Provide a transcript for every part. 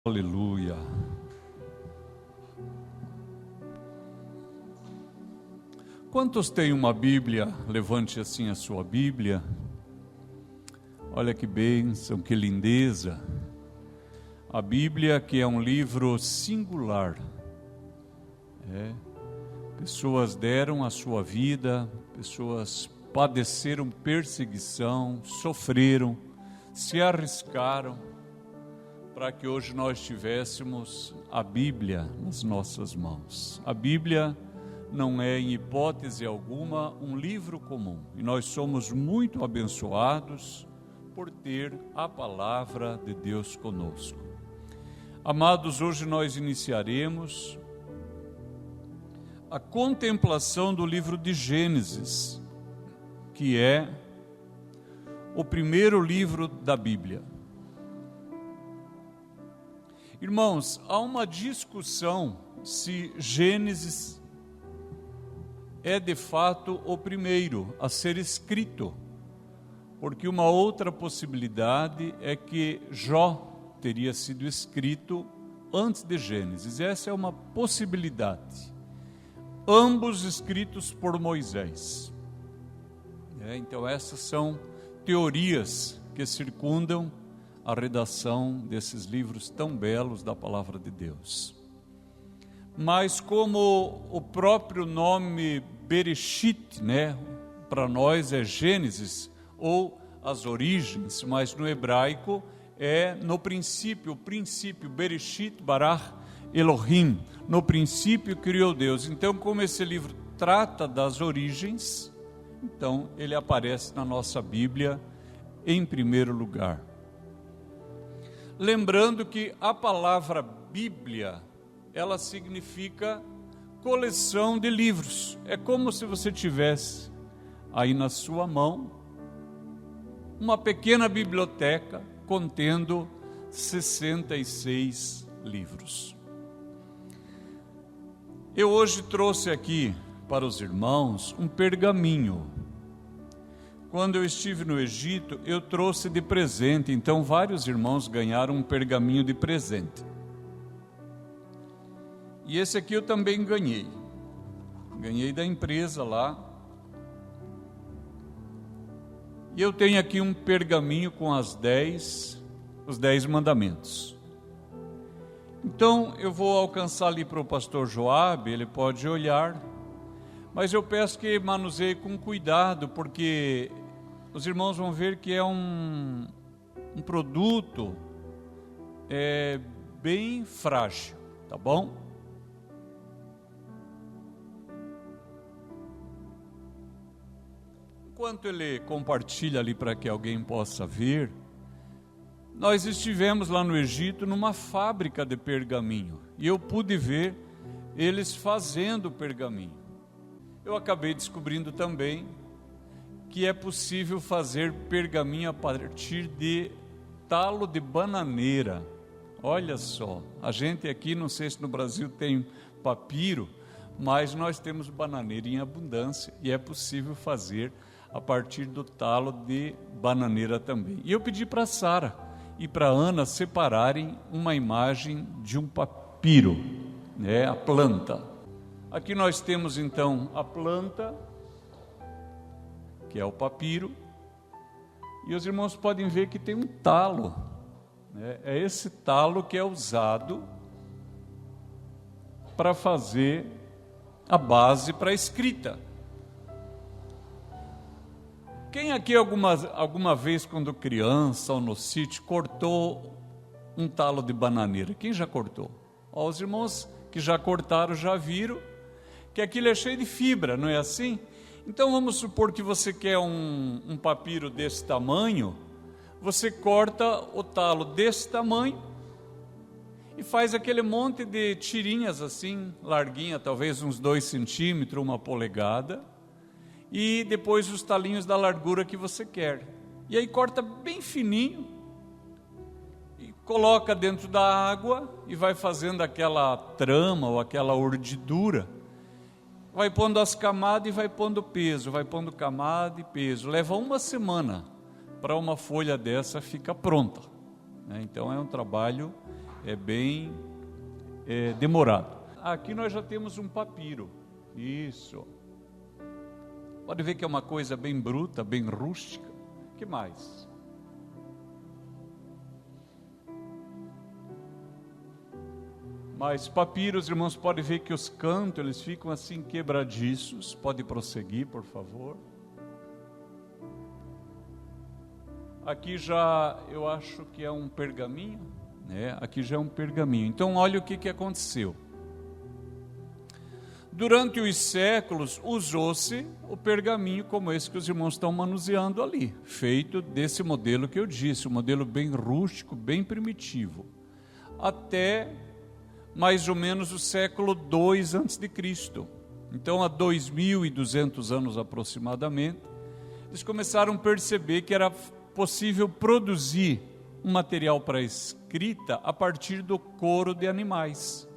Aleluia. Quantos têm uma Bíblia? Levante assim a sua Bíblia. Olha que bênção, que lindeza. A Bíblia, que é um livro singular. Pessoas deram a sua vida, pessoas padeceram perseguição, sofreram, se arriscaram, para que hoje nós tivéssemos a Bíblia nas nossas mãos. A Bíblia não é, em hipótese alguma, um livro comum. E nós somos muito abençoados por ter a palavra de Deus conosco. Amados, hoje nós iniciaremos a contemplação do livro de Gênesis, que é o primeiro livro da Bíblia. Irmãos, há uma discussão se Gênesis é de fato o primeiro a ser escrito, porque uma outra possibilidade é que Jó teria sido escrito antes de Gênesis. Essa é uma possibilidade. Ambos escritos por Moisés. Então essas são teorias que circundam a redação desses livros tão belos da palavra de Deus. Mas como o próprio nome Bereshit, para nós é Gênesis ou as origens, mas no hebraico é no princípio, Bereshit bara Elohim, no princípio criou Deus. Então, como esse livro trata das origens, então ele aparece na nossa Bíblia em primeiro lugar. Lembrando que a palavra Bíblia, ela significa coleção de livros. É como se você tivesse aí na sua mão uma pequena biblioteca contendo 66 livros. Eu hoje trouxe aqui para os irmãos um pergaminho. Quando eu estive no Egito, eu trouxe de presente, então vários irmãos ganharam um pergaminho de presente. E esse aqui eu também ganhei. Ganhei da empresa lá. E eu tenho aqui um pergaminho com os 10 mandamentos. Então eu vou alcançar ali para o pastor Joabe, ele pode olhar, mas eu peço que manuseie com cuidado, porque os irmãos vão ver que é um produto bem frágil, tá bom? Enquanto ele compartilha ali para que alguém possa ver, nós estivemos lá no Egito numa fábrica de pergaminho e eu pude ver eles fazendo pergaminho. Eu acabei descobrindo também que é possível fazer pergaminho a partir de talo de bananeira. Olha só, a gente aqui, não sei se no Brasil tem papiro, mas nós temos bananeira em abundância e é possível fazer a partir do talo de bananeira também. E eu pedi para Sara e para Ana separarem uma imagem de um papiro, a planta. Aqui nós temos então a planta, que é o papiro, e os irmãos podem ver que tem um talo, é esse talo que é usado para fazer a base para a escrita. Quem aqui alguma vez, quando criança ou no sítio, cortou um talo de bananeira? Quem já cortou? Os irmãos que já cortaram já viram que aquilo é cheio de fibra, não é assim? Então vamos supor que você quer um papiro desse tamanho, você corta o talo desse tamanho e faz aquele monte de tirinhas assim, larguinha, talvez uns 2 centímetros, 1 polegada, e depois os talinhos da largura que você quer. E aí corta bem fininho, e coloca dentro da água e vai fazendo aquela trama ou aquela urdidura. Vai pondo as camadas e vai pondo peso, vai pondo camada e peso. Leva 1 semana para uma folha dessa ficar pronta. Então é um trabalho é bem demorado. Aqui nós já temos um papiro. Isso. Pode ver que é uma coisa bem bruta, bem rústica. O que mais? Mas papiros, irmãos, pode ver que os cantos, eles ficam assim quebradiços. Pode prosseguir, por favor. Aqui já, eu acho que é um pergaminho, né? Aqui já é um pergaminho. Então, olha o que aconteceu. Durante os séculos, usou-se o pergaminho como esse que os irmãos estão manuseando ali, feito desse modelo que eu disse, um modelo bem rústico, bem primitivo, até mais ou menos o século II a.C. Então, há 2.200 anos aproximadamente, eles começaram a perceber que era possível produzir um material para escrita a partir do couro de animais.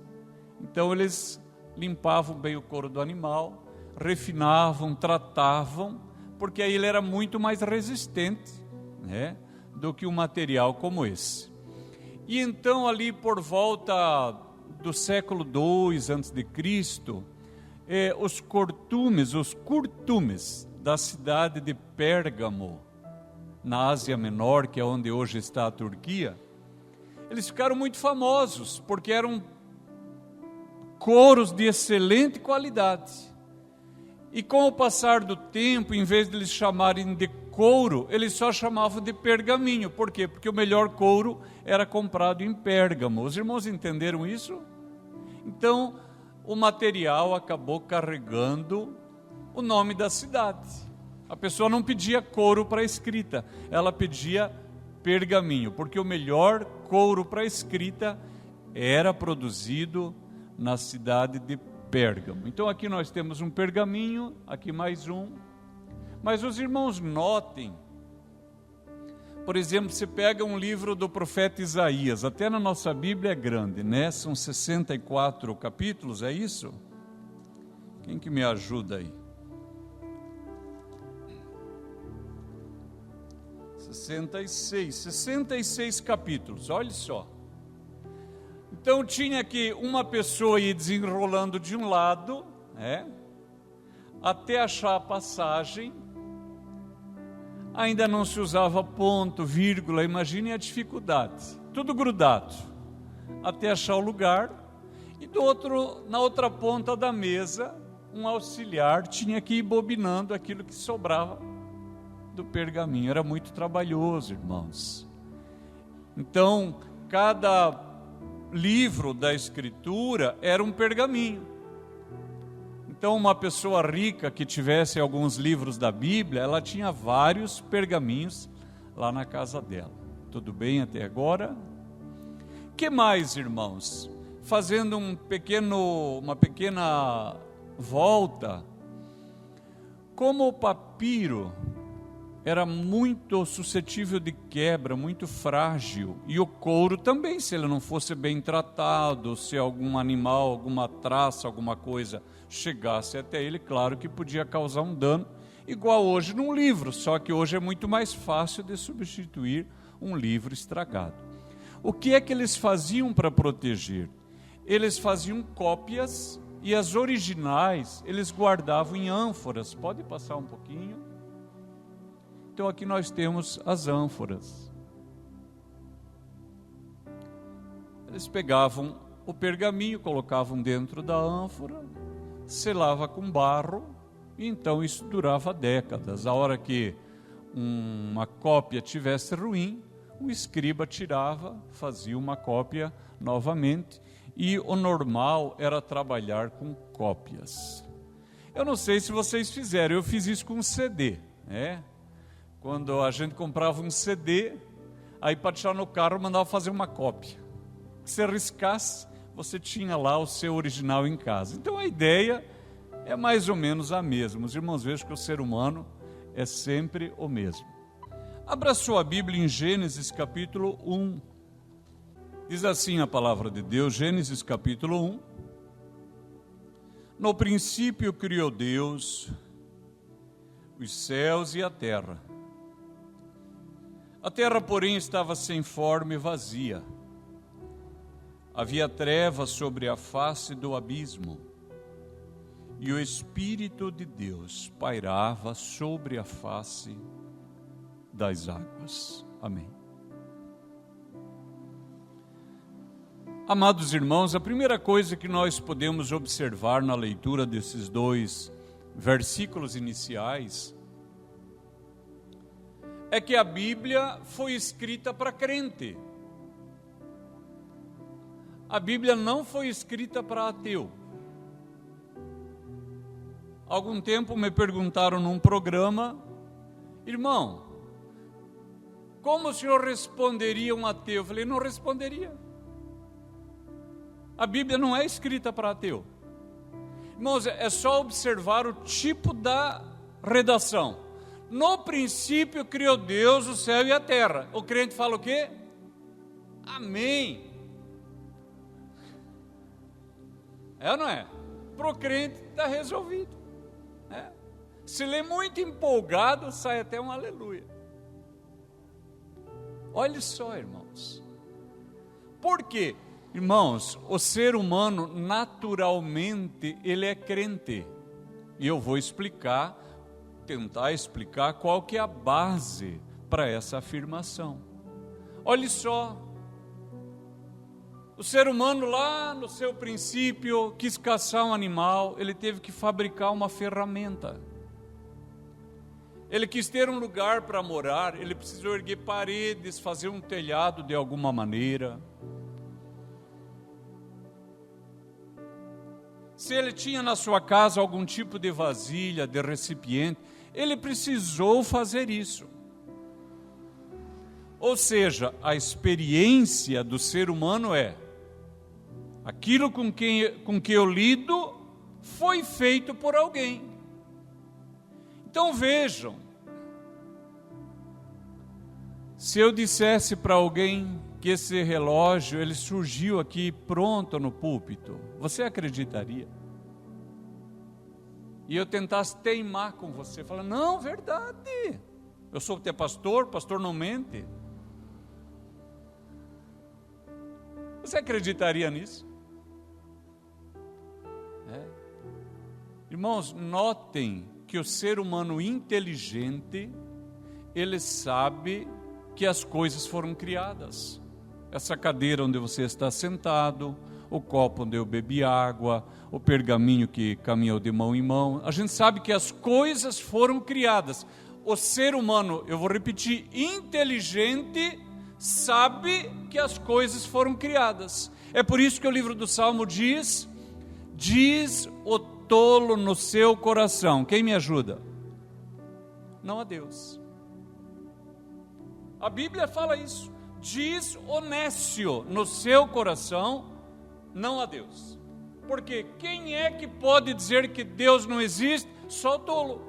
Então, eles limpavam bem o couro do animal, refinavam, tratavam, porque aí ele era muito mais resistente, né, do que um material como esse. E então, ali por volta do século II a.C., os curtumes da cidade de Pérgamo, na Ásia Menor, que é onde hoje está a Turquia, eles ficaram muito famosos, porque eram couros de excelente qualidade. E com o passar do tempo, em vez de eles chamarem de couro, eles só chamavam de pergaminho. Por quê? Porque o melhor couro era comprado em Pérgamo. Os irmãos entenderam isso? Então, o material acabou carregando o nome da cidade. A pessoa não pedia couro para escrita, ela pedia pergaminho, porque o melhor couro para escrita era produzido na cidade de Pérgamo. Então aqui nós temos um pergaminho, aqui mais um. Mas os irmãos notem, por exemplo, você pega um livro do profeta Isaías, até na nossa Bíblia é grande, né? São 64 capítulos, é isso? Quem que me ajuda aí? 66 capítulos, olha só. Então tinha que uma pessoa ir desenrolando de um lado, né, até achar a passagem. Ainda não se usava ponto, vírgula, imagine a dificuldade. Tudo grudado, até achar o lugar. E na outra ponta da mesa, um auxiliar tinha que ir bobinando aquilo que sobrava do pergaminho. Era muito trabalhoso, irmãos. Então, cada livro da Escritura era um pergaminho. Então, uma pessoa rica que tivesse alguns livros da Bíblia, ela tinha vários pergaminhos lá na casa dela. Tudo bem até agora? Que mais, irmãos? Fazendo uma pequena volta, como o papiro era muito suscetível de quebra, muito frágil, e o couro também, se ele não fosse bem tratado, se algum animal, alguma traça, alguma coisa chegasse até ele, claro que podia causar um dano, igual hoje num livro, só que hoje é muito mais fácil de substituir um livro estragado. O que é que eles faziam para proteger? Eles faziam cópias, e as originais eles guardavam em ânforas. Pode passar um pouquinho? Então aqui nós temos as ânforas. Eles pegavam o pergaminho, colocavam dentro da ânfora, selava com barro, e então isso durava décadas. A hora que uma cópia tivesse ruim, o escriba tirava, fazia uma cópia novamente, e o normal era trabalhar com cópias. Eu não sei se vocês fizeram, eu fiz isso com um CD, né? Quando a gente comprava um CD, aí para deixar no carro mandava fazer uma cópia. Se riscasse, você tinha lá o seu original em casa. Então a ideia é mais ou menos a mesma. Os irmãos vejam que o ser humano é sempre o mesmo. Abra sua Bíblia em Gênesis capítulo 1. Diz assim a palavra de Deus, Gênesis capítulo 1. No princípio criou Deus os céus e a terra. A terra, porém, estava sem forma e vazia. havia trevas sobre a face do abismo, e o Espírito de Deus pairava sobre a face das águas. Amém. Amados irmãos, a primeira coisa que nós podemos observar na leitura desses 2 versículos iniciais é que a Bíblia foi escrita para crente. A Bíblia não foi escrita para ateu. Algum tempo me perguntaram num programa: irmão, como o senhor responderia um ateu? Eu falei: não responderia. A Bíblia não é escrita para ateu. Irmãos, é só observar o tipo da redação. No princípio criou Deus o céu e a terra. O crente fala o quê? Amém. É ou não é? Para o crente está resolvido. Se lê muito empolgado, sai até um aleluia. Olha só, irmãos. Por quê? Irmãos, o ser humano naturalmente ele é crente. E eu vou tentar explicar qual que é a base para essa afirmação. Olha só. O ser humano lá no seu princípio quis caçar um animal, ele teve que fabricar uma ferramenta. Ele quis ter um lugar para morar, ele precisou erguer paredes, fazer um telhado de alguma maneira. Se ele tinha na sua casa algum tipo de vasilha, de recipiente, ele precisou fazer isso. Ou seja, a experiência do ser humano é: aquilo com que eu lido foi feito por alguém. Então vejam, se eu dissesse para alguém que esse relógio ele surgiu aqui pronto no púlpito, você acreditaria? E eu tentasse teimar com você, falar: não, verdade, eu sou teu pastor, pastor não mente. Você acreditaria nisso? Irmãos, notem que o ser humano inteligente, ele sabe que as coisas foram criadas. Essa cadeira onde você está sentado, o copo onde eu bebi água, o pergaminho que caminhou de mão em mão, a gente sabe que as coisas foram criadas. O ser humano, eu vou repetir, inteligente, sabe que as coisas foram criadas. É por isso que o livro do Salmo diz o tolo no seu coração. Quem me ajuda? Não a Deus. A Bíblia fala isso. Diz o nécio no seu coração, não a Deus. Porque quem é que pode dizer que Deus não existe? Só o tolo.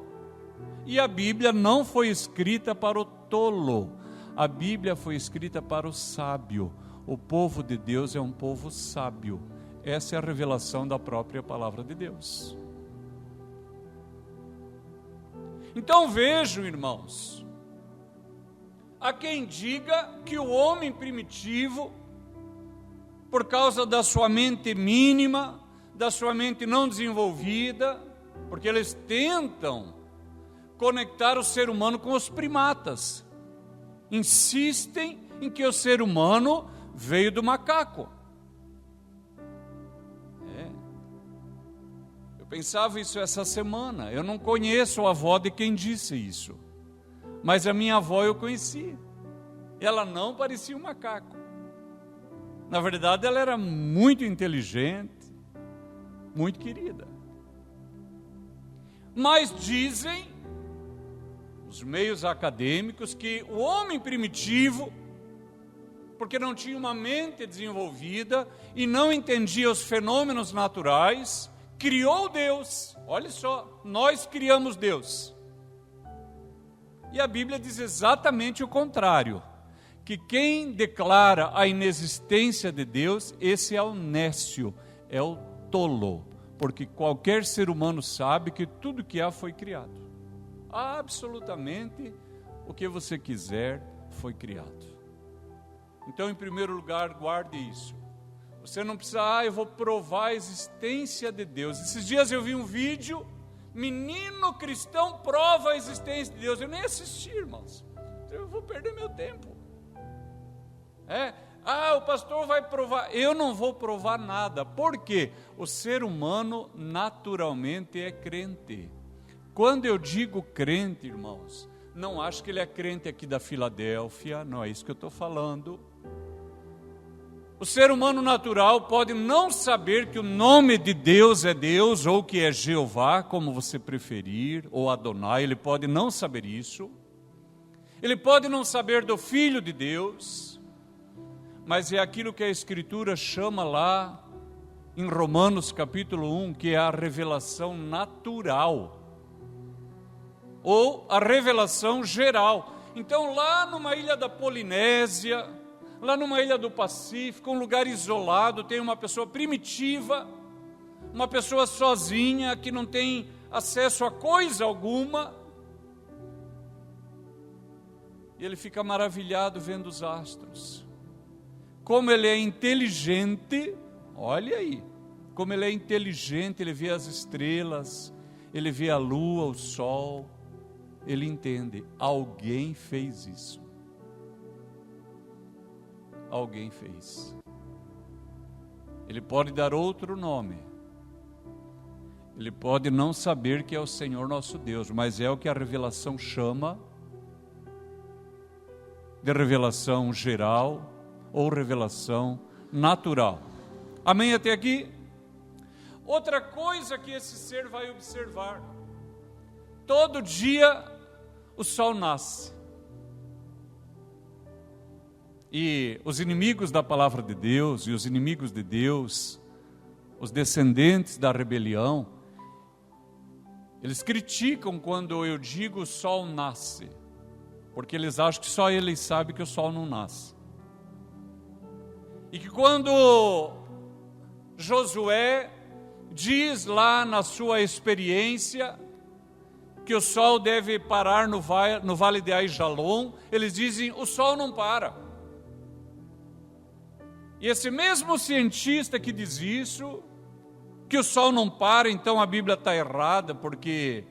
E a Bíblia não foi escrita para o tolo. A Bíblia foi escrita para o sábio. O povo de Deus é um povo sábio. Essa é a revelação da própria palavra de Deus. Então vejam, irmãos, há quem diga que o homem primitivo, por causa da sua mente mínima, da sua mente não desenvolvida, porque eles tentam conectar o ser humano com os primatas, insistem em que o ser humano veio do macaco. Eu pensava isso essa semana. Eu não conheço a avó de quem disse isso, mas a minha avó eu conheci. Ela não parecia um macaco. Na verdade, ela era muito inteligente, muito querida. Mas dizem os meios acadêmicos que o homem primitivo, porque não tinha uma mente desenvolvida e não entendia os fenômenos naturais, criou Deus. Olha só, nós criamos Deus. E a Bíblia diz exatamente o contrário, que quem declara a inexistência de Deus, esse é o nécio, é o tolo, porque qualquer ser humano sabe que tudo que há foi criado. Absolutamente o que você quiser foi criado. Então, em primeiro lugar, guarde isso. Você não precisa, eu vou provar a existência de Deus. Esses dias eu vi um vídeo, menino cristão prova a existência de Deus. Eu nem assisti, irmãos. Eu vou perder meu tempo. O pastor vai provar. Eu não vou provar nada. Por quê? O ser humano naturalmente é crente. Quando eu digo crente, irmãos, não acho que ele é crente aqui da Filadélfia, não é isso que eu estou falando. O ser humano natural pode não saber que o nome de Deus é Deus, ou que é Jeová, como você preferir, ou Adonai, ele pode não saber isso. Ele pode não saber do Filho de Deus, mas é aquilo que a Escritura chama lá, em Romanos capítulo 1, que é a revelação natural, ou a revelação geral. Então lá numa ilha da Polinésia, lá numa ilha do Pacífico, um lugar isolado, tem uma pessoa primitiva, uma pessoa sozinha, que não tem acesso a coisa alguma, e ele fica maravilhado vendo os astros. Como ele é inteligente, olha aí, como ele é inteligente, ele vê as estrelas, ele vê a lua, o sol, ele entende, alguém fez isso. Alguém fez. Ele pode dar outro nome, ele pode não saber que é o Senhor nosso Deus, mas é o que a revelação chama de revelação geral ou revelação natural. Amém até aqui? Outra coisa que esse ser vai observar: todo dia o sol nasce. E os inimigos da palavra de Deus e os inimigos de Deus, os descendentes da rebelião, eles criticam quando eu digo o sol nasce, porque eles acham que só eles sabem que o sol não nasce. E que quando Josué diz lá na sua experiência que o sol deve parar no vale de Aijalon, eles dizem, o sol não para. E esse mesmo cientista que diz isso, que o sol não para, então a Bíblia está errada, porque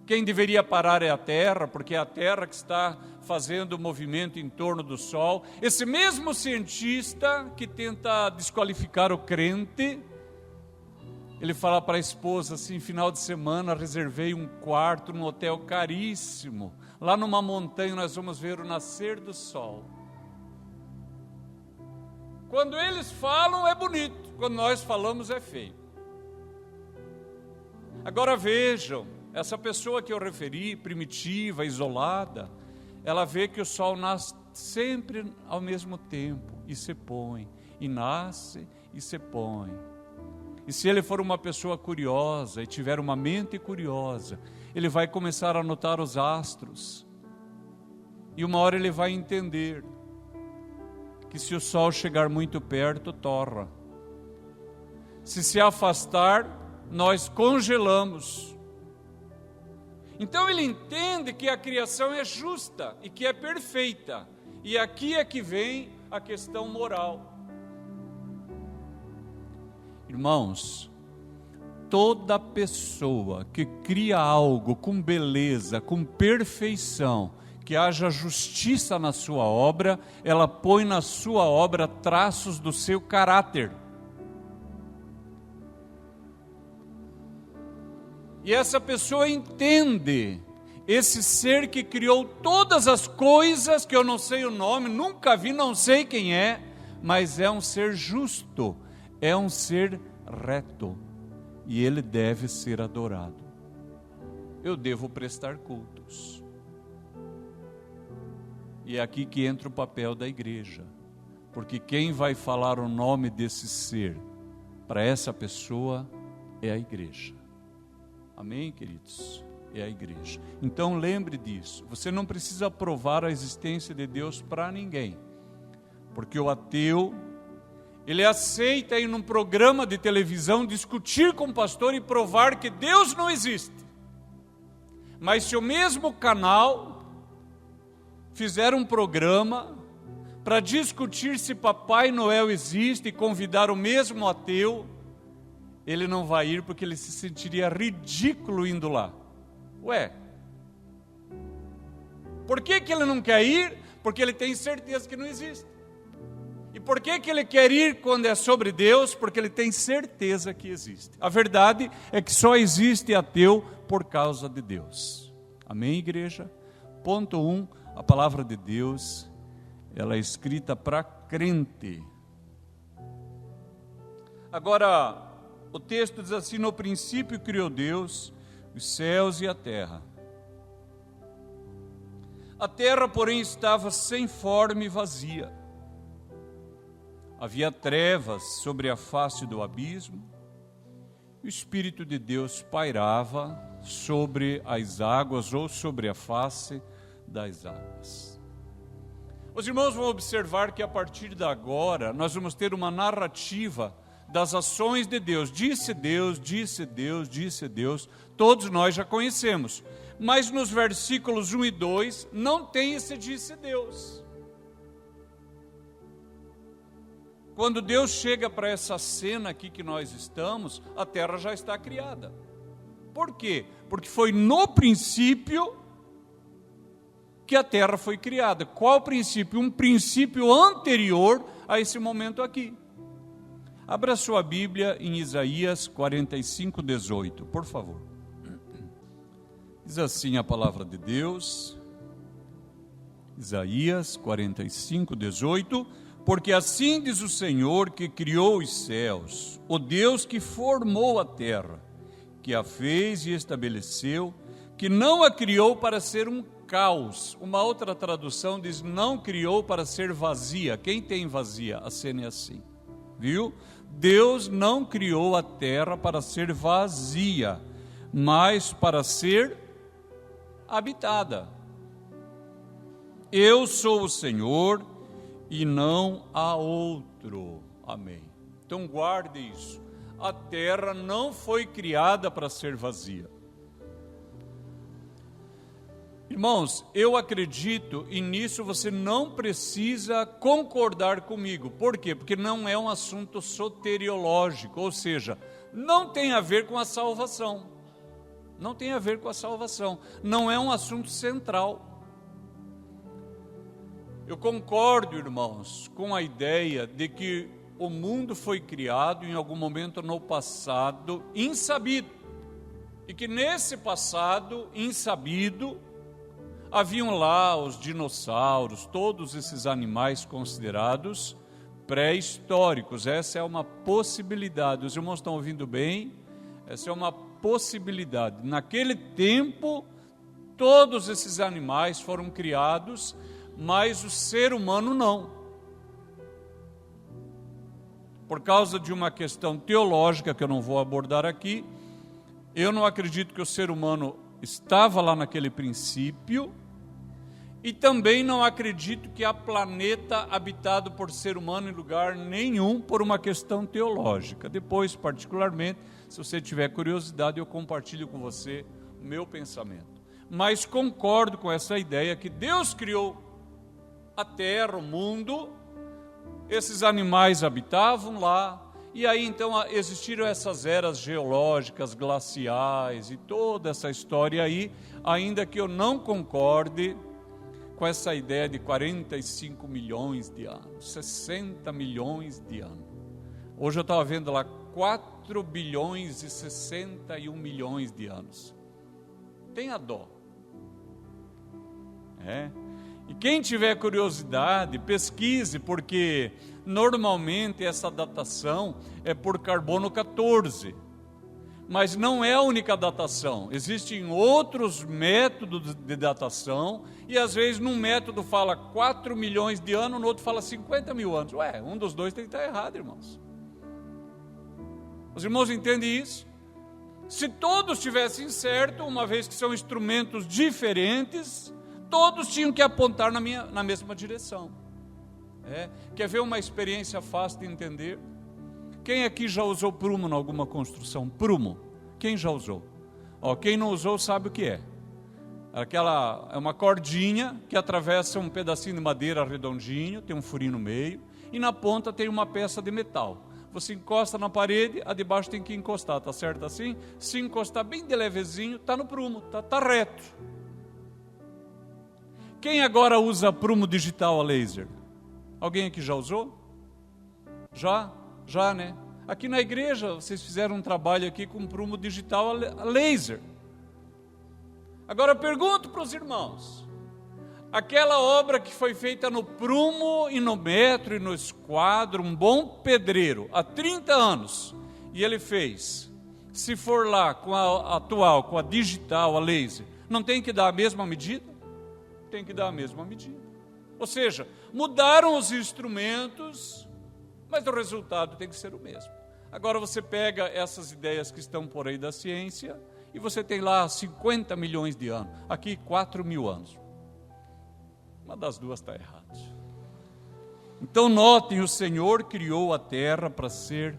quem deveria parar é a terra, porque é a terra que está fazendo o movimento em torno do sol. Esse mesmo cientista que tenta desqualificar o crente, ele fala para a esposa assim, final de semana reservei um quarto num hotel caríssimo, lá numa montanha nós vamos ver o nascer do sol. Quando eles falam é bonito, quando nós falamos é feio. Agora vejam, essa pessoa que eu referi, primitiva, isolada, ela vê que o sol nasce sempre ao mesmo tempo, e se põe, e nasce e se põe. E se ele for uma pessoa curiosa, e tiver uma mente curiosa, ele vai começar a notar os astros, e uma hora ele vai entender que se o sol chegar muito perto, torra. Se afastar, nós congelamos. Então ele entende que a criação é justa e que é perfeita. E aqui é que vem a questão moral. Irmãos, toda pessoa que cria algo com beleza, com perfeição, que haja justiça na sua obra, ela põe na sua obra traços do seu caráter. E essa pessoa entende, esse ser que criou todas as coisas, que eu não sei o nome, nunca vi, não sei quem é, mas é um ser justo, é um ser reto, e ele deve ser adorado. Eu devo prestar cultos. E é aqui que entra o papel da igreja, porque quem vai falar o nome desse ser para essa pessoa é a igreja. Amém, queridos? É a igreja. Então lembre disso, você não precisa provar a existência de Deus para ninguém, porque o ateu, ele aceita ir num programa de televisão discutir com o pastor e provar que Deus não existe. Mas se o mesmo canal fizer um programa para discutir se Papai Noel existe e convidar o mesmo ateu, ele não vai ir porque ele se sentiria ridículo indo lá. Ué, por que ele não quer ir? Porque ele tem certeza que não existe. E por que ele quer ir quando é sobre Deus? Porque ele tem certeza que existe. A verdade é que só existe ateu por causa de Deus. Amém, igreja? Ponto 1, a palavra de Deus, ela é escrita para crente. Agora, o texto diz assim: no princípio criou Deus os céus e a terra. A terra, porém, estava sem forma e vazia. Havia trevas sobre a face do abismo, e o Espírito de Deus pairava sobre as águas ou sobre a face das águas. Os irmãos vão observar que a partir de agora nós vamos ter uma narrativa das ações de Deus. Disse Deus, disse Deus, disse Deus, todos nós já conhecemos. Mas nos versículos 1 e 2 não tem esse disse Deus. Quando Deus chega para essa cena aqui que nós estamos, a terra já está criada. Por quê? Porque foi no princípio que a terra foi criada. Qual princípio? Um princípio anterior a esse momento aqui. Abra sua Bíblia em Isaías 45, 18, por favor. Diz assim a palavra de Deus, Isaías 45, 18: porque assim diz o Senhor que criou os céus, o Deus que formou a terra, que a fez e estabeleceu, que não a criou para ser um caos. Uma outra tradução diz: não criou para ser vazia. Quem tem vazia? A cena é assim, viu? Deus não criou a terra para ser vazia, mas para ser habitada. Eu sou o Senhor e não há outro. Amém. Então guarde isso. A terra não foi criada para ser vazia. Irmãos, eu acredito, e nisso você não precisa concordar comigo. Por quê? Porque não é um assunto soteriológico, ou seja, não tem a ver com a salvação. Não tem a ver com a salvação. Não é um assunto central. Eu concordo, irmãos, com a ideia de que o mundo foi criado em algum momento no passado insabido. E que nesse passado insabido haviam lá os dinossauros, todos esses animais considerados pré-históricos. Essa é uma possibilidade. Os irmãos estão ouvindo bem? Essa é uma possibilidade. Naquele tempo, todos esses animais foram criados, mas o ser humano não. Por causa de uma questão teológica que eu não vou abordar aqui, eu não acredito que o ser humano estava lá naquele princípio, e também não acredito que há planeta habitado por ser humano em lugar nenhum por uma questão teológica. Depois, particularmente, se você tiver curiosidade, eu compartilho com você o meu pensamento. Mas concordo com essa ideia que Deus criou a terra, o mundo, esses animais habitavam lá, e aí então existiram essas eras geológicas, glaciais e toda essa história aí, ainda que eu não concorde com essa ideia de 45 milhões de anos, 60 milhões de anos. Hoje eu estava vendo lá 4 bilhões e 61 milhões de anos. Tenha dó. E quem tiver curiosidade, pesquise, porque normalmente essa datação é por carbono 14. Mas não é a única datação. Existem outros métodos de datação, e às vezes num método fala 4 milhões de anos, no outro fala 50 mil anos. Ué, um dos dois tem que estar errado, irmãos. Os irmãos entendem isso? Se todos tivessem certo, uma vez que são instrumentos diferentes, todos tinham que apontar na mesma direção. Quer ver uma experiência fácil de entender? Quem aqui já usou prumo em alguma construção? Prumo. Quem já usou? Quem não usou sabe o que é. É uma cordinha que atravessa um pedacinho de madeira redondinho, tem um furinho no meio, e na ponta tem uma peça de metal. Você encosta na parede, a de baixo tem que encostar, tá certo assim? Se encostar bem de levezinho, tá no prumo, tá reto. Quem agora usa prumo digital a laser? Alguém aqui já usou? Já, né? Aqui na igreja, vocês fizeram um trabalho aqui com prumo digital a laser. Agora eu pergunto para os irmãos, aquela obra que foi feita no prumo e no metro e no esquadro, um bom pedreiro, há 30 anos, e ele fez, se for lá com a atual, com a digital, a laser, não tem que dar a mesma medida? Tem que dar a mesma medida. Ou seja, mudaram os instrumentos, mas o resultado tem que ser o mesmo. Agora você pega essas ideias que estão por aí da ciência, e você tem lá 50 milhões de anos, aqui 4.000 anos. Uma das duas está errada. Então notem, o Senhor criou a terra para ser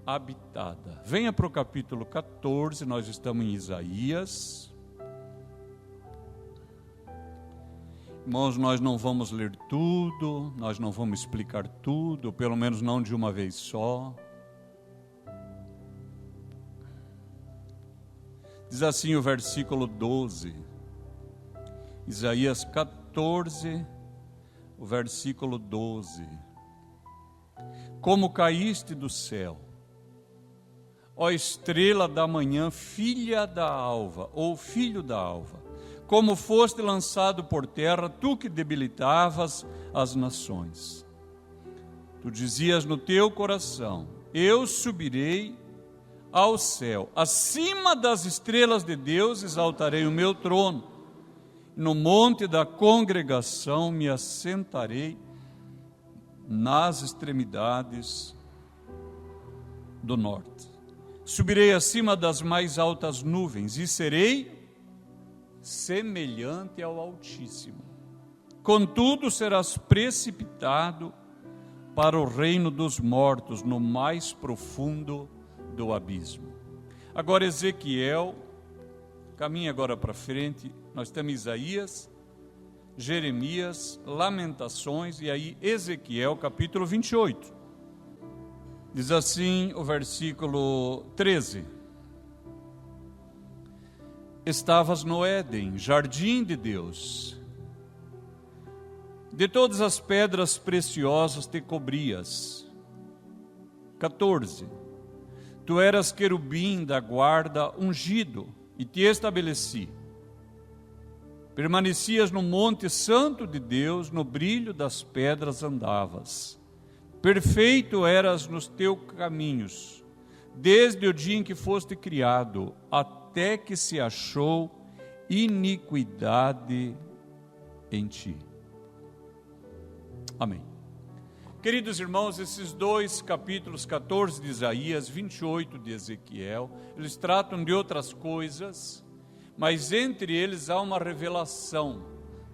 habitada. Venha para o capítulo 14, nós estamos em Isaías. Irmãos, nós não vamos ler tudo, nós não vamos explicar tudo, pelo menos não de uma vez só. Diz assim o versículo 12, Isaías 14, o versículo 12. Como caíste do céu, ó estrela da manhã, filha da alva, ou filho da alva, como foste lançado por terra, tu que debilitavas as nações. Tu dizias no teu coração, eu subirei ao céu, acima das estrelas de Deus exaltarei o meu trono, no monte da congregação me assentarei nas extremidades do norte. Subirei acima das mais altas nuvens e serei semelhante ao Altíssimo. Contudo, serás precipitado para o reino dos mortos, no mais profundo do abismo. Agora Ezequiel, caminha agora para frente, nós temos Isaías, Jeremias, Lamentações e aí Ezequiel capítulo 28. Diz assim o versículo 13: Estavas no Éden, jardim de Deus, de todas as pedras preciosas te cobrias. 14. Tu eras querubim da guarda ungido, e te estabeleci. Permanecias no monte santo de Deus, no brilho das pedras andavas. Perfeito eras nos teus caminhos, desde o dia em que foste criado, até que se achou iniquidade em ti. Amém. Queridos irmãos, esses dois capítulos, 14 de Isaías, 28 de Ezequiel, eles tratam de outras coisas, mas entre eles há uma revelação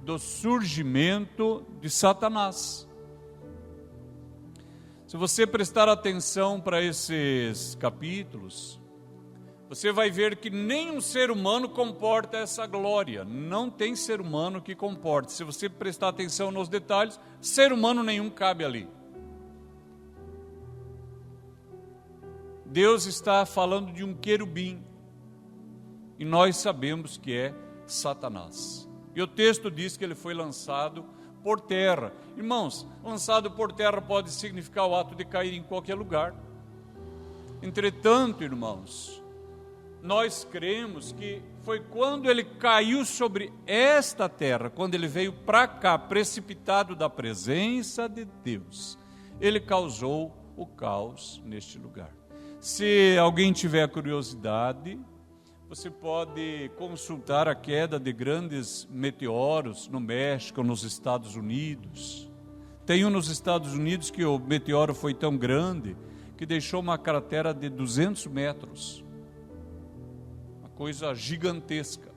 do surgimento de Satanás. Se você prestar atenção para esses capítulos, você vai ver que nenhum ser humano comporta essa glória. Não tem ser humano que comporte. Se você prestar atenção nos detalhes, ser humano nenhum cabe ali. Deus está falando de um querubim, e nós sabemos que é Satanás. E o texto diz que ele foi lançado por terra. Irmãos, lançado por terra pode significar o ato de cair em qualquer lugar. Entretanto, irmãos, nós cremos que foi quando ele caiu sobre esta terra, quando ele veio para cá, precipitado da presença de Deus, ele causou o caos neste lugar. Se alguém tiver curiosidade, você pode consultar a queda de grandes meteoros no México, nos Estados Unidos. Tem um nos Estados Unidos que o meteoro foi tão grande que deixou uma cratera de 200 metros. Uma coisa gigantesca.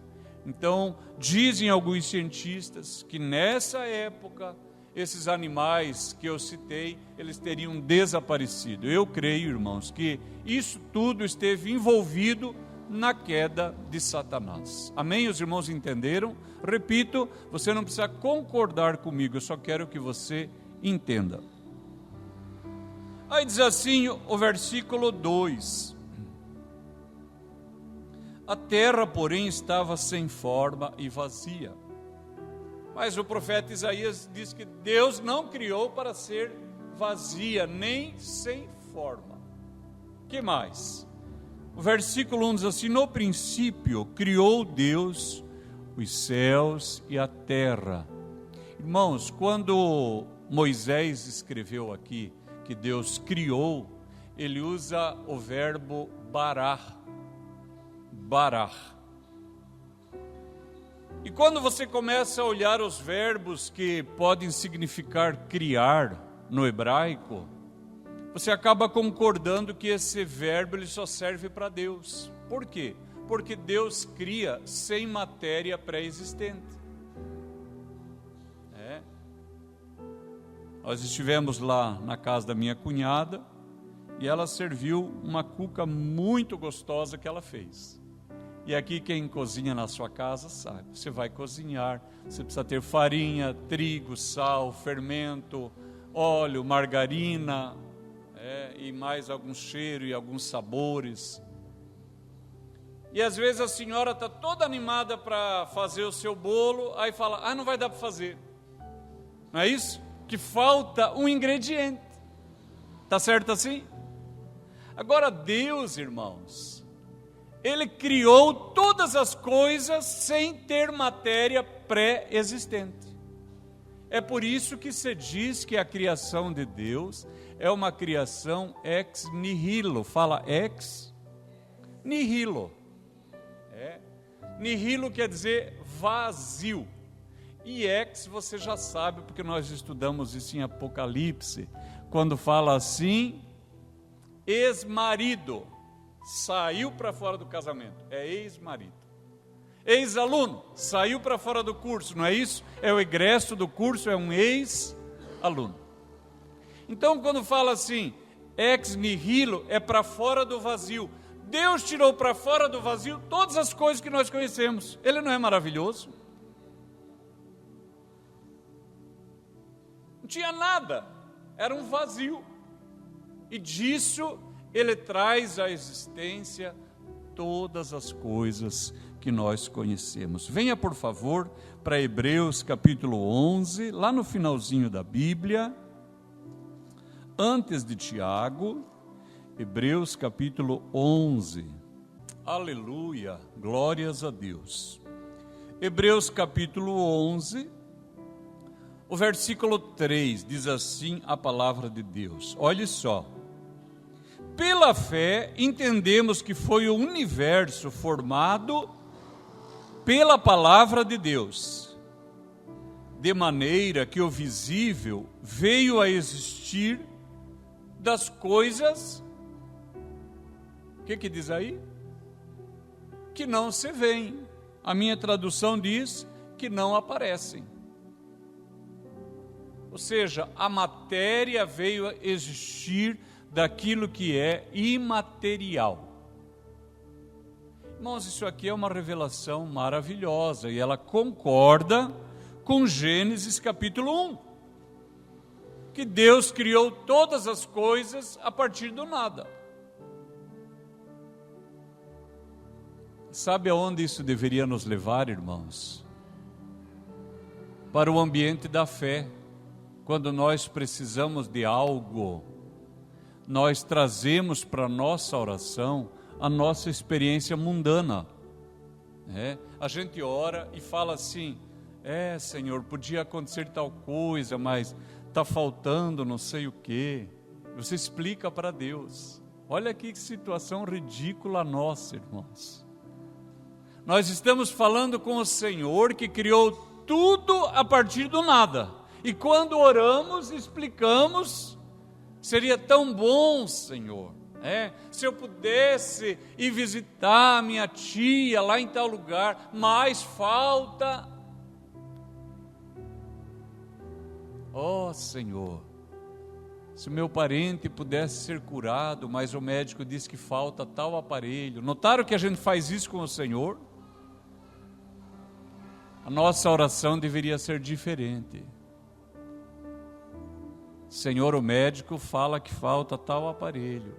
Então, dizem alguns cientistas que nessa época, esses animais que eu citei, eles teriam desaparecido. Eu creio, irmãos, que isso tudo esteve envolvido na queda de Satanás. Amém? Os irmãos entenderam? Repito, você não precisa concordar comigo, eu só quero que você entenda. Aí diz assim o versículo 2: a terra, porém, estava sem forma e vazia. Mas o profeta Isaías diz que Deus não criou para ser vazia, nem sem forma. Que mais? O versículo 1 diz assim: no princípio criou Deus os céus e a terra. Irmãos, quando Moisés escreveu aqui que Deus criou, ele usa o verbo barar. Barar. E quando você começa a olhar os verbos que podem significar criar no hebraico, você acaba concordando que esse verbo ele só serve para Deus. Por quê? Porque Deus cria sem matéria pré-existente. Nós estivemos lá na casa da minha cunhada e ela serviu uma cuca muito gostosa que ela fez. E aqui quem cozinha na sua casa sabe, você vai cozinhar, você precisa ter farinha, trigo, sal, fermento, óleo, margarina, e mais algum cheiro e alguns sabores. E às vezes a senhora está toda animada para fazer o seu bolo, aí fala, não vai dar para fazer. Não é isso? Que falta um ingrediente. Está certo assim? Agora Deus, irmãos, Ele criou todas as coisas sem ter matéria pré-existente. É por isso que se diz que a criação de Deus é uma criação ex nihilo. Fala ex nihilo. Nihilo quer dizer vazio. E ex você já sabe, porque nós estudamos isso em Apocalipse, quando fala assim, ex-marido, saiu para fora do casamento, é ex-marido. Ex-aluno, saiu para fora do curso, não é isso? É o egresso do curso, é um ex-aluno. Então quando fala assim, ex nihilo, é para fora do vazio. Deus tirou para fora do vazio todas as coisas que nós conhecemos. Ele não é maravilhoso? Não tinha nada, era um vazio. E disso Ele traz à existência todas as coisas que nós conhecemos. Venha, por favor, para Hebreus capítulo 11, lá no finalzinho da Bíblia, antes de Tiago, Hebreus capítulo 11. Aleluia, glórias a Deus. Hebreus capítulo 11, o versículo 3, diz assim a palavra de Deus. Olhe só. Pela fé, entendemos que foi o universo formado pela palavra de Deus, de maneira que o visível veio a existir das coisas, o que diz aí? Que não se veem. A minha tradução diz que não aparecem. Ou seja, a matéria veio a existir daquilo que é imaterial. Irmãos, isso aqui é uma revelação maravilhosa e ela concorda com Gênesis capítulo 1, que Deus criou todas as coisas a partir do nada. Sabe aonde isso deveria nos levar, irmãos? Para o ambiente da fé. Quando nós precisamos de algo, nós trazemos para a nossa oração a nossa experiência mundana. A gente ora e fala assim, Senhor, podia acontecer tal coisa, mas está faltando não sei o quê. Você explica para Deus. Olha que situação ridícula nossa, irmãos. Nós estamos falando com o Senhor que criou tudo a partir do nada. E quando oramos, explicamos, seria tão bom, Senhor, se eu pudesse ir visitar minha tia lá em tal lugar, mas falta. Senhor, Se meu parente pudesse ser curado, mas o médico diz que falta tal aparelho. Notaram que a gente faz isso com o Senhor? A nossa oração deveria ser diferente. Senhor, o médico fala que falta tal aparelho.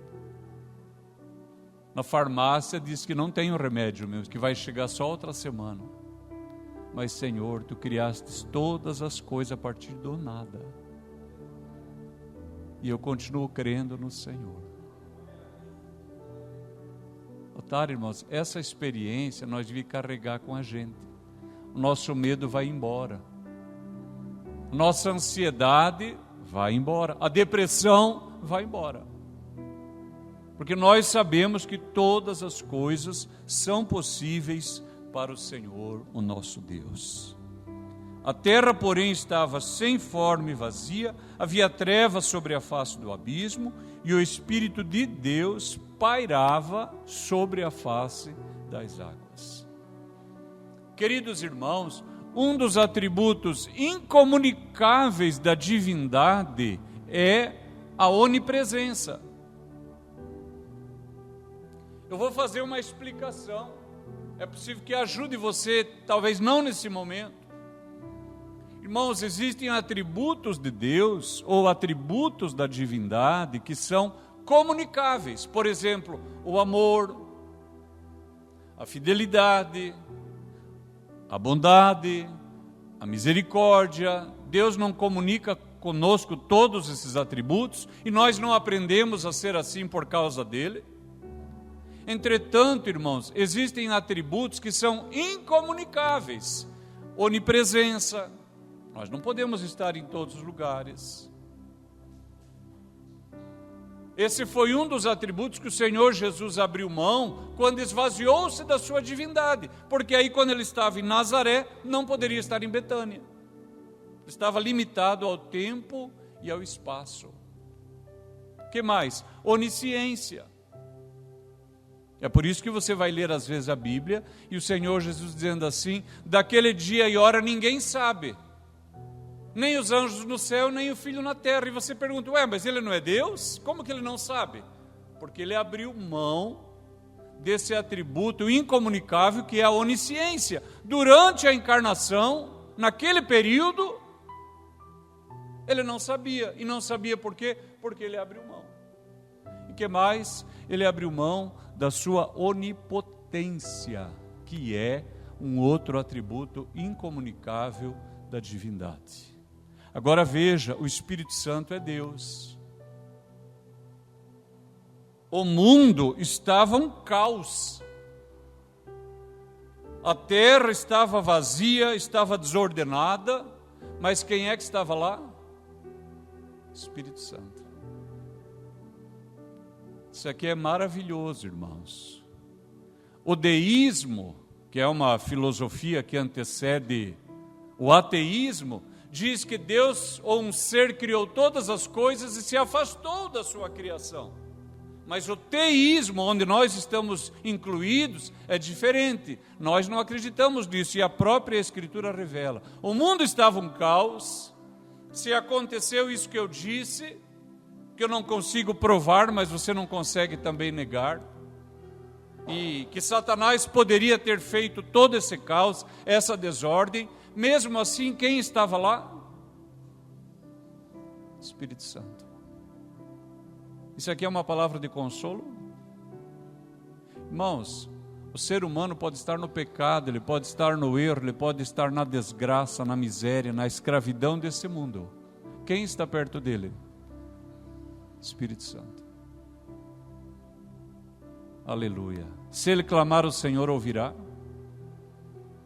Na farmácia diz que não tem o remédio mesmo, que vai chegar só outra semana. Mas, Senhor, Tu criastes todas as coisas a partir do nada. E eu continuo crendo no Senhor. Notaram, irmãos, essa experiência nós devemos carregar com a gente. O nosso medo vai embora. Nossa ansiedade vai embora. A depressão vai embora. Porque nós sabemos que todas as coisas são possíveis para o Senhor, o nosso Deus. A terra, porém, estava sem forma e vazia, havia trevas sobre a face do abismo, e o Espírito de Deus pairava sobre a face das águas. Queridos irmãos, um dos atributos incomunicáveis da divindade é a onipresença. Eu vou fazer uma explicação. É possível que ajude você, talvez não nesse momento. Irmãos, existem atributos de Deus ou atributos da divindade que são comunicáveis. Por exemplo, o amor, a fidelidade, a bondade, a misericórdia. Deus não comunica conosco todos esses atributos e nós não aprendemos a ser assim por causa dele. Entretanto, irmãos, existem atributos que são incomunicáveis. Onipresença. Nós não podemos estar em todos os lugares. Esse foi um dos atributos que o Senhor Jesus abriu mão quando esvaziou-se da sua divindade. Porque aí, quando ele estava em Nazaré, não poderia estar em Betânia. Estava limitado ao tempo e ao espaço. O que mais? Onisciência. É por isso que você vai ler às vezes a Bíblia e o Senhor Jesus dizendo assim: daquele dia e hora ninguém sabe, nem os anjos no céu, nem o Filho na terra. E você pergunta, mas ele não é Deus? Como que ele não sabe? Porque ele abriu mão desse atributo incomunicável que é a onisciência. Durante a encarnação, naquele período, ele não sabia. E não sabia por quê? Porque ele abriu mão. E o que mais? Ele abriu mão da sua onipotência, que é um outro atributo incomunicável da divindade. Agora veja, o Espírito Santo é Deus. O mundo estava um caos. A terra estava vazia, estava desordenada, mas quem é que estava lá? Espírito Santo. Isso aqui é maravilhoso, irmãos. O deísmo, que é uma filosofia que antecede o ateísmo, diz que Deus ou um ser criou todas as coisas e se afastou da sua criação. Mas o teísmo, onde nós estamos incluídos, é diferente. Nós não acreditamos nisso e a própria Escritura revela. O mundo estava um caos. Se aconteceu isso que eu disse, que eu não consigo provar, mas você não consegue também negar, e que Satanás poderia ter feito todo esse caos, essa desordem, mesmo assim, quem estava lá? Espírito Santo. Isso aqui é uma palavra de consolo? Irmãos, o ser humano pode estar no pecado, ele pode estar no erro, ele pode estar na desgraça, na miséria, na escravidão desse mundo. Quem está perto dele? Espírito Santo. Aleluia. Se ele clamar, o Senhor ouvirá?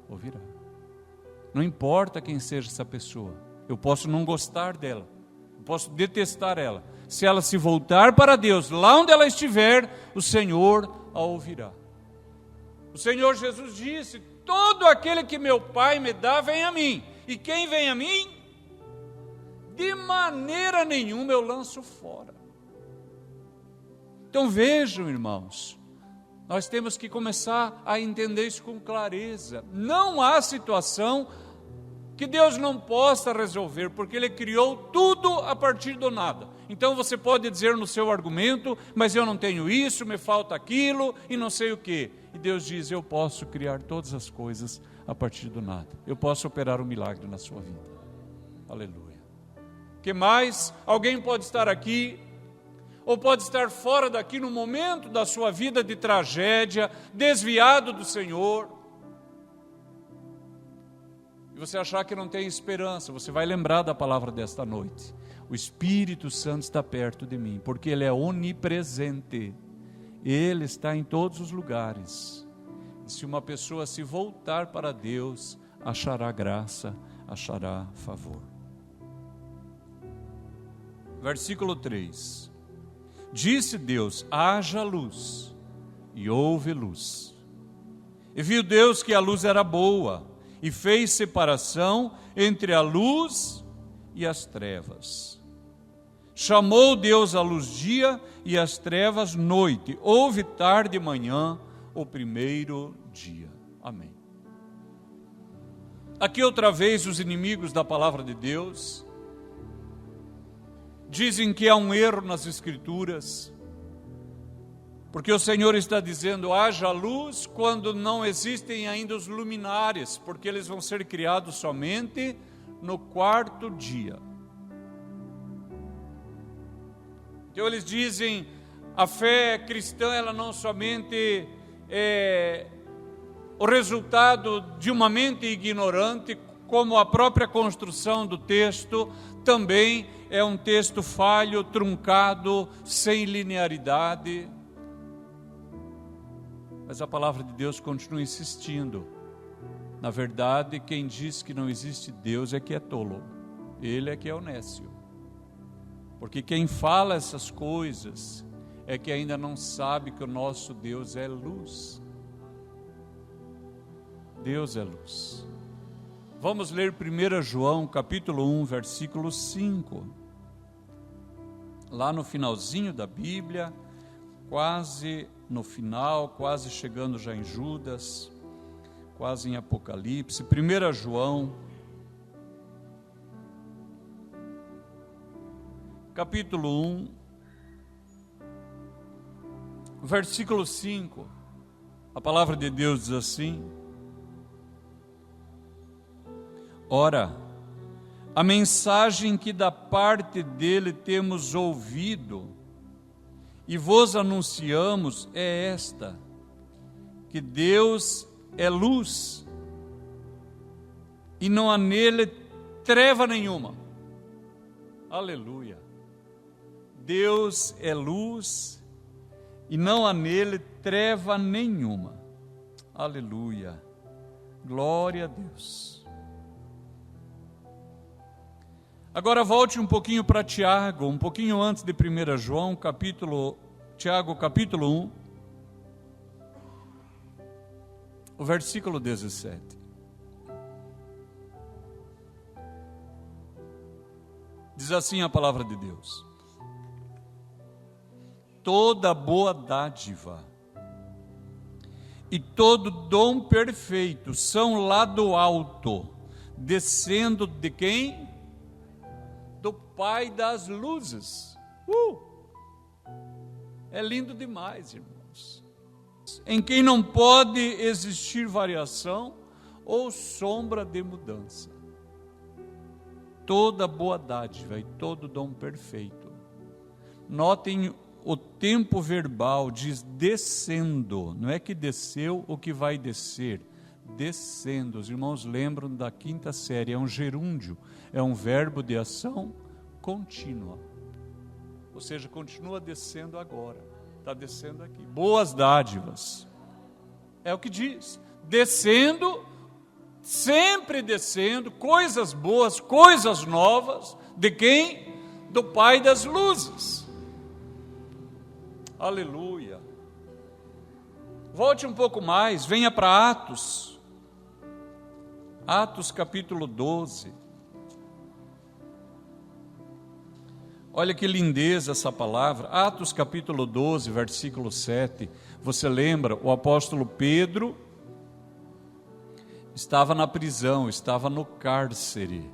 Ouvirá. Não importa quem seja essa pessoa. Eu posso não gostar dela, eu posso detestar ela. Se ela se voltar para Deus, lá onde ela estiver, o Senhor a ouvirá. O Senhor Jesus disse: todo aquele que meu Pai me dá, vem a mim. E quem vem a mim, de maneira nenhuma eu lanço fora. Então vejam, irmãos, nós temos que começar a entender isso com clareza. Não há situação que Deus não possa resolver, porque Ele criou tudo a partir do nada. Então você pode dizer no seu argumento, mas eu não tenho isso, me falta aquilo, e não sei o quê. E Deus diz, eu posso criar todas as coisas a partir do nada. Eu posso operar um milagre na sua vida. Aleluia. Que mais? Alguém pode estar aqui, ou pode estar fora daqui no momento da sua vida de tragédia, desviado do Senhor, e você achar que não tem esperança. Você vai lembrar da palavra desta noite. O Espírito Santo está perto de mim, porque Ele é onipresente. Ele está em todos os lugares. E se uma pessoa se voltar para Deus, achará graça, achará favor. Versículo 3. Disse Deus, haja luz, e houve luz. E viu Deus que a luz era boa, e fez separação entre a luz e as trevas. Chamou Deus a luz dia e as trevas noite. Houve tarde e manhã, o primeiro dia. Amém. Aqui outra vez os inimigos da palavra de Deus dizem que há um erro nas Escrituras, porque o Senhor está dizendo, haja luz, quando não existem ainda os luminares, porque eles vão ser criados somente no quarto dia. Então eles dizem, a fé cristã, ela não somente é o resultado de uma mente ignorante, como a própria construção do texto também é um texto falho, truncado, sem linearidade. Mas a palavra de Deus continua insistindo. Na verdade, quem diz que não existe Deus é que é tolo. Ele é que é o nécio. Porque quem fala essas coisas é que ainda não sabe que o nosso Deus é luz. Deus é luz. Vamos ler 1 João, capítulo 1, versículo 5. Lá no finalzinho da Bíblia, quase no final, quase chegando já em Judas, quase em Apocalipse. 1 João, capítulo 1, versículo 5. A palavra de Deus diz assim: ora, a mensagem que da parte dele temos ouvido e vos anunciamos é esta, que Deus é luz e não há nele treva nenhuma. Aleluia. Deus é luz e não há nele treva nenhuma. Aleluia. Glória a Deus. Agora volte um pouquinho para Tiago, um pouquinho antes de 1 João, Tiago capítulo 1, o versículo 17. Diz assim a palavra de Deus: toda boa dádiva e todo dom perfeito são lá do alto, descendo de quem? Do Pai das luzes. É lindo demais, irmãos. Em quem não pode existir variação ou sombra de mudança. Toda boa dádiva e todo dom perfeito. Notem o tempo verbal, diz descendo. Não é que desceu o que vai descer. Descendo. Os irmãos lembram da quinta série, é um gerúndio, é um verbo de ação contínua. Ou seja, continua descendo agora, está descendo aqui. Boas dádivas, é o que diz, descendo, sempre descendo, coisas boas, coisas novas, de quem? Do Pai das luzes. Aleluia. Volte um pouco mais, venha para Atos. Atos capítulo 12. Olha que lindeza essa palavra. Atos capítulo 12, versículo 7. Você lembra, o apóstolo Pedro estava na prisão, estava no cárcere.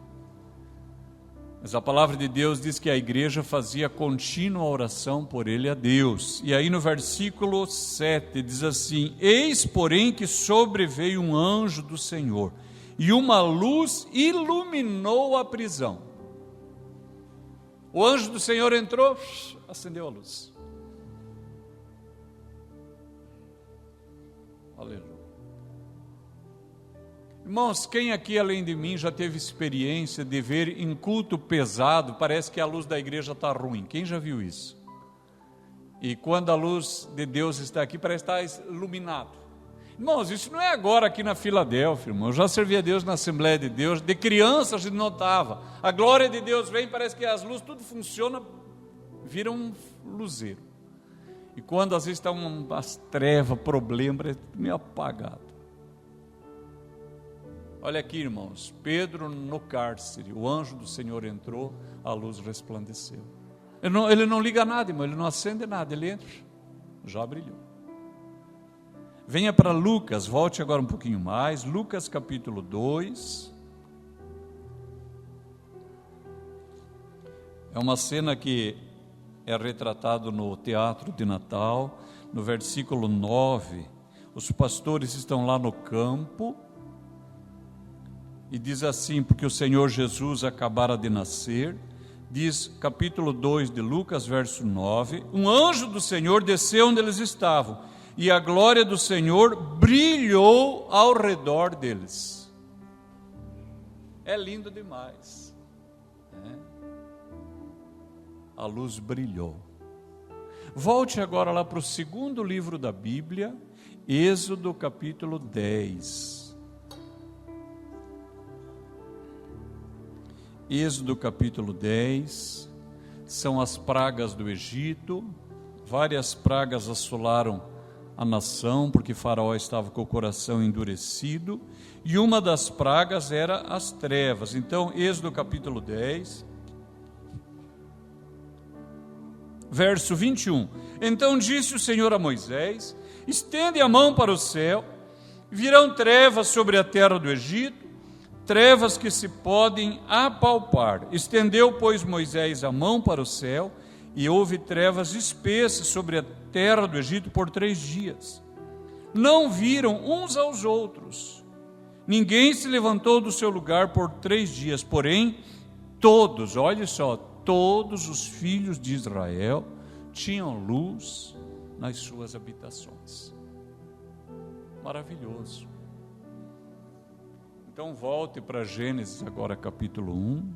Mas a palavra de Deus diz que a igreja fazia contínua oração por ele a Deus. E aí no versículo 7 diz assim: eis, porém, que sobreveio um anjo do Senhor, e uma luz iluminou a prisão. O anjo do Senhor entrou, acendeu a luz. Aleluia. Irmãos, quem aqui além de mim já teve experiência de ver em culto pesado, parece que a luz da igreja está ruim? Quem já viu isso? E quando a luz de Deus está aqui, parece estar iluminado. Irmãos, isso não é agora aqui na Filadélfia, irmão. Eu já servi a Deus na Assembleia de Deus, de criança a gente notava. A glória de Deus vem, parece que as luzes, tudo funciona, vira um luzeiro. E quando às vezes está umas trevas, problema, parece meio apagado. Olha aqui, irmãos, Pedro no cárcere, o anjo do Senhor entrou, a luz resplandeceu. Ele não liga nada, irmão, ele não acende nada, ele entra, já brilhou. Venha para Lucas, volte agora um pouquinho mais, Lucas capítulo 2. É uma cena que é retratado no teatro de Natal, no versículo 9, os pastores estão lá no campo, e diz assim, porque o Senhor Jesus acabara de nascer, diz capítulo 2 de Lucas, verso 9, um anjo do Senhor desceu onde eles estavam, e a glória do Senhor brilhou ao redor deles. É lindo demais, né? A luz brilhou. Volte agora lá para o segundo livro da Bíblia, Êxodo capítulo 10. Êxodo capítulo 10, são as pragas do Egito, várias pragas assolaram a nação, porque Faraó estava com o coração endurecido, e uma das pragas era as trevas. Então, Êxodo capítulo 10, verso 21, então disse o Senhor a Moisés, estende a mão para o céu, virão trevas sobre a terra do Egito, trevas que se podem apalpar. Estendeu, pois, Moisés a mão para o céu, e houve trevas espessas sobre a terra do Egito por 3 dias. Não viram uns aos outros. Ninguém se levantou do seu lugar por 3 dias, porém, todos, olhe só, todos os filhos de Israel tinham luz nas suas habitações. Maravilhoso. Então volte para Gênesis agora capítulo 1.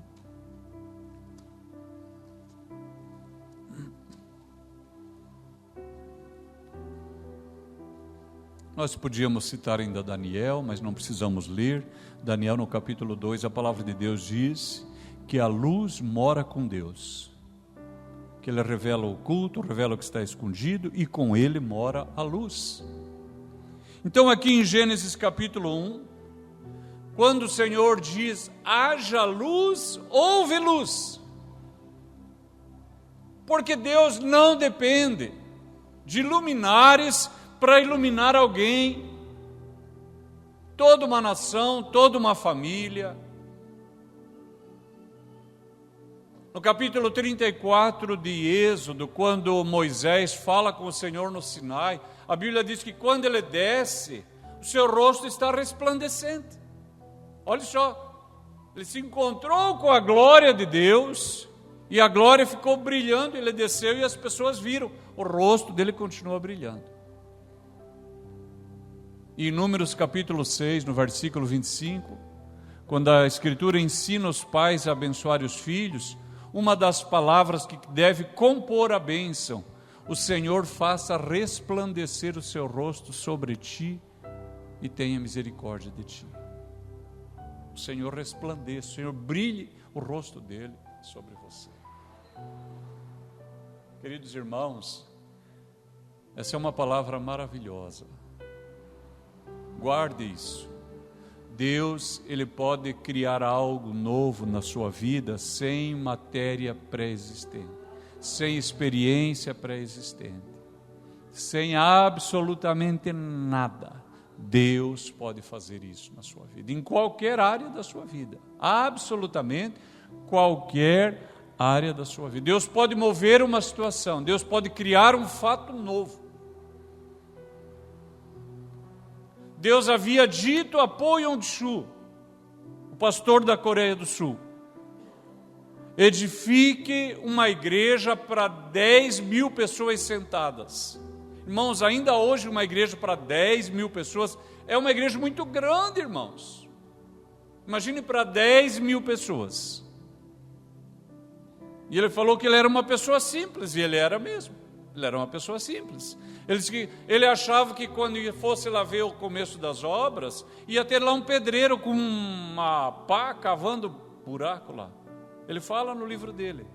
Nós podíamos citar ainda Daniel, mas não precisamos ler. Daniel no capítulo 2, a palavra de Deus diz que a luz mora com Deus. Que ele revela o oculto, revela o que está escondido, e com ele mora a luz. Então aqui em Gênesis capítulo 1, quando o Senhor diz, haja luz, houve luz. Porque Deus não depende de luminares para iluminar alguém, toda uma nação, toda uma família. No capítulo 34 de Êxodo, quando Moisés fala com o Senhor no Sinai, a Bíblia diz que quando ele desce, o seu rosto está resplandecente. Olha só, ele se encontrou com a glória de Deus, e a glória ficou brilhando, ele desceu e as pessoas viram, o rosto dele continua brilhando. E em Números capítulo 6, no versículo 25, quando a Escritura ensina os pais a abençoar os filhos, uma das palavras que deve compor a bênção, o Senhor faça resplandecer o seu rosto sobre ti e tenha misericórdia de ti. O Senhor resplandeça, o Senhor brilhe o rosto dele sobre você. Queridos irmãos, essa é uma palavra maravilhosa. Guarde isso. Deus, Ele pode criar algo novo na sua vida sem matéria pré-existente, sem experiência pré-existente, sem absolutamente nada. Deus pode fazer isso na sua vida, em qualquer área da sua vida, absolutamente qualquer área da sua vida. Deus pode mover uma situação, Deus pode criar um fato novo. Deus havia dito a Po Yong-Chu, o pastor da Coreia do Sul: edifique uma igreja para 10 mil pessoas sentadas. Irmãos, ainda hoje uma igreja para 10 mil pessoas é uma igreja muito grande, irmãos. Imagine para 10 mil pessoas. E ele falou que ele era uma pessoa simples, e ele era mesmo. Ele era uma pessoa simples. Ele disse que ele achava que quando fosse lá ver o começo das obras, ia ter lá um pedreiro com uma pá cavando buraco lá. Ele fala no livro dele: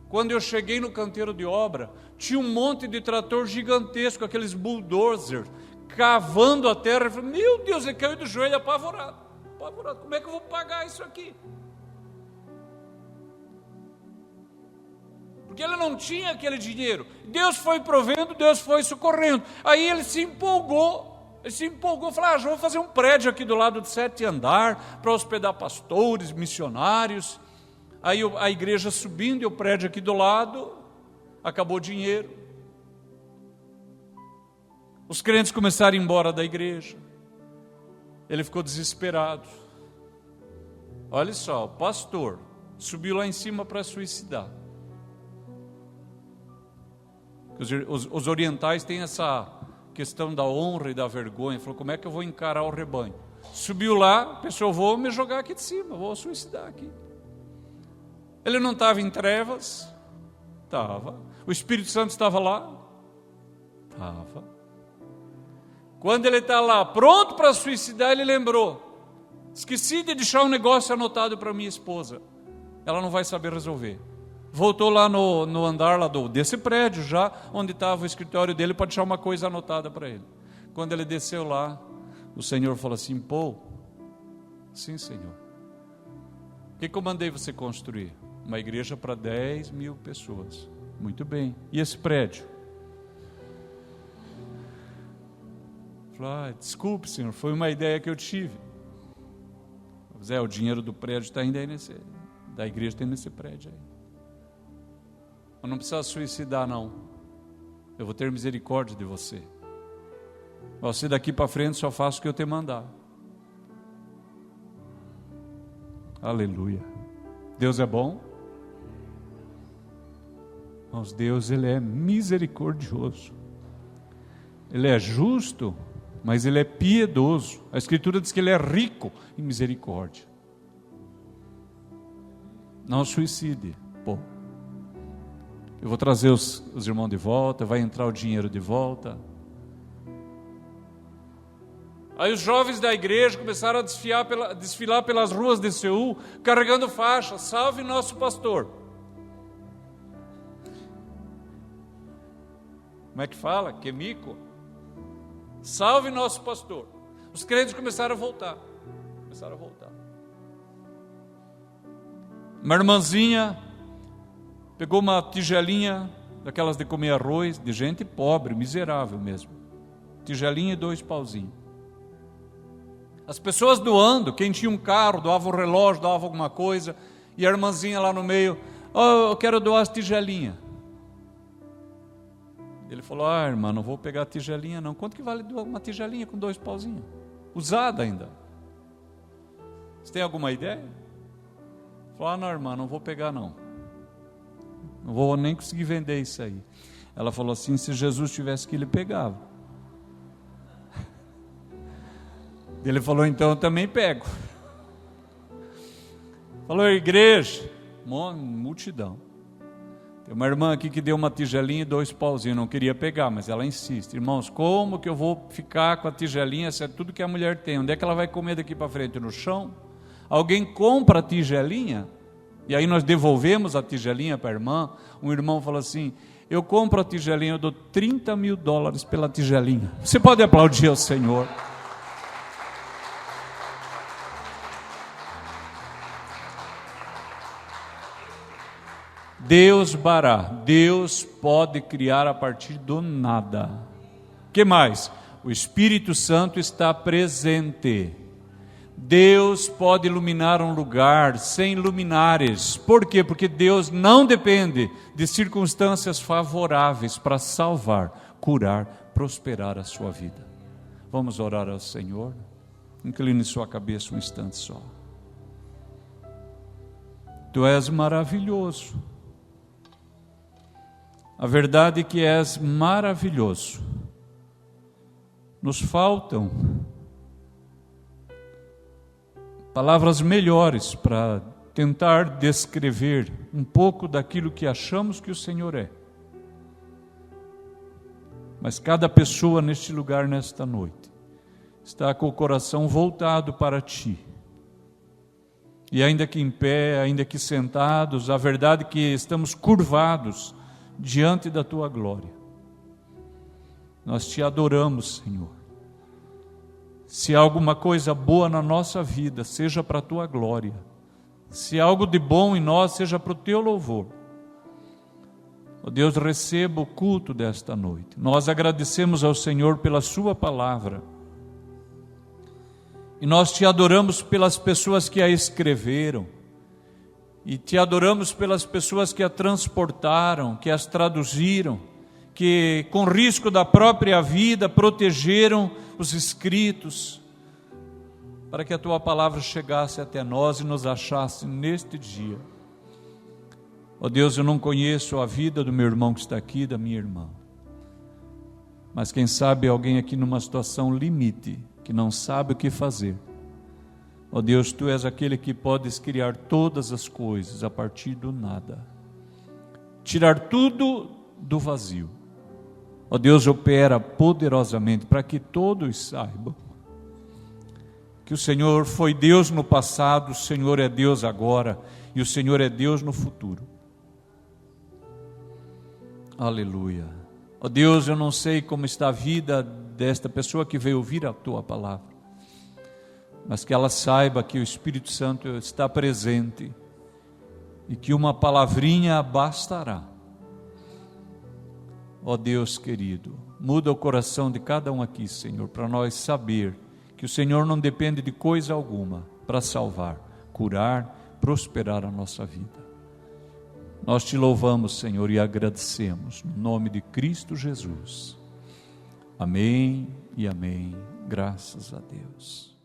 quando eu cheguei no canteiro de obra, tinha um monte de trator gigantesco, aqueles bulldozers, cavando a terra. Ele falou: meu Deus, ele caiu do joelho apavorado. Apavorado, como é que eu vou pagar isso aqui? Porque ele não tinha aquele dinheiro. Deus foi provendo, Deus foi socorrendo. Aí ele se empolgou, falou: já vou fazer um prédio aqui do lado de 7 andar, para hospedar pastores, missionários. Aí a igreja subindo e o prédio aqui do lado, acabou o dinheiro. Os crentes começaram a ir embora da igreja. Ele ficou desesperado. Olha só, o pastor subiu lá em cima para suicidar. Os orientais têm essa questão da honra e da vergonha. Falou: como é que eu vou encarar o rebanho? Subiu lá, pensou: vou me jogar aqui de cima, vou suicidar aqui. Ele não estava em trevas? Estava. O Espírito Santo estava lá? Estava. Quando ele está lá, pronto para suicidar, ele lembrou: esqueci de deixar um negócio anotado para minha esposa. Ela não vai saber resolver. Voltou lá no andar lá desse prédio, já onde estava o escritório dele, para deixar uma coisa anotada para ele. Quando ele desceu lá, o Senhor falou assim: pô, sim, Senhor, o que eu mandei você construir? Uma igreja para 10 mil pessoas. Muito bem. E esse prédio? Falei: desculpe, Senhor, foi uma ideia que eu tive. Zé, o dinheiro do prédio está ainda aí da igreja tem nesse prédio aí. Eu não precisa suicidar, não. Eu vou ter misericórdia de você. Você daqui para frente só faça o que eu te mandar. Aleluia. Deus é bom. Mas Deus, Ele é misericordioso. Ele é justo, mas Ele é piedoso. A Escritura diz que Ele é rico em misericórdia. Não suicide, pô. Eu vou trazer os irmãos de volta, vai entrar o dinheiro de volta. Aí os jovens da igreja começaram a desfilar pelas ruas de Seul, carregando faixa: salve nosso pastor. Como é que fala? Quemico. Salve nosso pastor. Os crentes começaram a voltar. Uma irmãzinha pegou uma tigelinha, daquelas de comer arroz, de gente pobre, miserável mesmo. Tigelinha e 2 pauzinhos. As pessoas doando, quem tinha um carro, doava um relógio, doava alguma coisa, e a irmãzinha lá no meio: eu quero doar as tigelinhas. Ele falou: irmã, não vou pegar a tigelinha não. Quanto que vale uma tigelinha com 2 pauzinhos? Usada ainda. Você tem alguma ideia? Ele falou: não, irmã, não vou pegar não. Não vou nem conseguir vender isso aí. Ela falou assim: se Jesus tivesse que ele pegava. Ele falou: então eu também pego. Falou: igreja, multidão. Tem uma irmã aqui que deu uma tigelinha e 2 pauzinhos, não queria pegar, mas ela insiste. Irmãos, como que eu vou ficar com a tigelinha se é tudo que a mulher tem? Onde é que ela vai comer daqui para frente? No chão? Alguém compra a tigelinha? E aí nós devolvemos a tigelinha para a irmã. Um irmão falou assim: eu compro a tigelinha, eu dou $30 mil pela tigelinha. Você pode aplaudir ao Senhor. Deus bará, Deus pode criar a partir do nada. Que mais? o Espírito Santo está presente. Deus pode iluminar um lugar sem luminares. Por quê? Porque Deus não depende de circunstâncias favoráveis para salvar, curar, prosperar a sua vida. Vamos orar ao Senhor? Incline sua cabeça um instante só. Tu és maravilhoso. A verdade é que és maravilhoso. Nos faltam palavras melhores para tentar descrever um pouco daquilo que achamos que o Senhor é. Mas cada pessoa neste lugar, nesta noite, está com o coração voltado para Ti. E ainda que em pé, ainda que sentados, a verdade é que estamos curvados diante da Tua glória. Nós Te adoramos, Senhor. Se há alguma coisa boa na nossa vida, seja para a Tua glória. Se há algo de bom em nós, seja para o Teu louvor. Ó Deus, receba o culto desta noite. Nós agradecemos ao Senhor pela Sua palavra. E nós Te adoramos pelas pessoas que a escreveram. E Te adoramos pelas pessoas que a transportaram, que as traduziram, que com risco da própria vida protegeram os escritos, para que a Tua palavra chegasse até nós e nos achasse neste dia. Ó Deus, eu não conheço a vida do meu irmão que está aqui, da minha irmã, mas quem sabe alguém aqui numa situação limite, que não sabe o que fazer. Ó Deus, Tu és aquele que podes criar todas as coisas a partir do nada, tirar tudo do vazio. Ó Deus, opera poderosamente para que todos saibam que o Senhor foi Deus no passado, o Senhor é Deus agora e o Senhor é Deus no futuro. Aleluia. Ó Deus, eu não sei como está a vida desta pessoa que veio ouvir a Tua palavra, mas que ela saiba que o Espírito Santo está presente e que uma palavrinha bastará. Ó Deus querido, muda o coração de cada um aqui, Senhor, para nós saber que o Senhor não depende de coisa alguma para salvar, curar, prosperar a nossa vida. Nós Te louvamos, Senhor, e agradecemos, no nome de Cristo Jesus. Amém e amém. Graças a Deus.